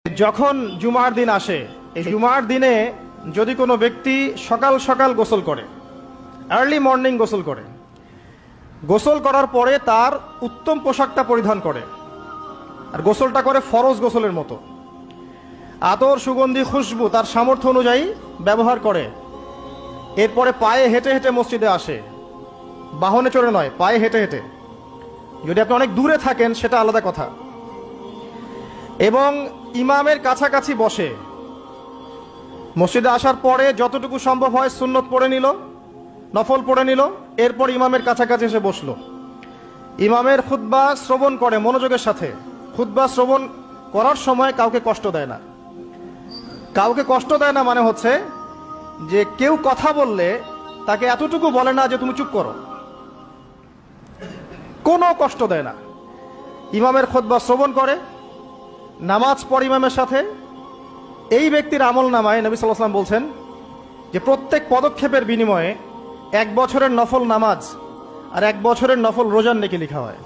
যখন জুমার দিন আসে, এই জুমার দিনে যদি কোনো ব্যক্তি সকাল সকাল গোসল করে, আর্লি মর্নিং গোসল করে, গোসল করার পরে তার উত্তম পোশাকটা পরিধান করে, আর গোসলটা করে ফরজ গোসলের মতো, আতর সুগন্ধি খুশবু তার সামর্থ্য অনুযায়ী ব্যবহার করে, এরপরে পায়ে হেঁটে হেঁটে মসজিদে আসে, বাহনে চড়ে নয়, পায়ে হেঁটে হেঁটে। যদি আপনি অনেক দূরে থাকেন সেটা আলাদা কথা। এবং ইমামের কাছাকাছি বসে, মসজিদে আসার পরে যতটুকু সম্ভব হয় সুন্নত পড়ে নিল, নফল পড়ে নিল, এরপর ইমামের কাছাকাছি এসে বসলো, ইমামের খুতবা শ্রবণ করে মনোযোগের সাথে। খুতবা শ্রবণ করার সময় কাউকে কষ্ট দেয় না। কাউকে কষ্ট দেয় না মানে হচ্ছে যে কেউ কথা বললে তাকে এতটুকু বলে না যে তুমি চুপ করো, কোনো কষ্ট দেয় না। ইমামের খুতবা শ্রবণ করে, নামাজ পড়ে ইমামের সাথে। এই ব্যক্তির আমল নামায় নবী সাল্লাল্লাহু আলাইহি ওয়াসাল্লাম বলছেন যে প্রত্যেক পদক্ষেপের বিনিময়ে 1 বছরের নফল নামাজ আর 1 বছরের নফল রোজার নেকি লেখা হয়।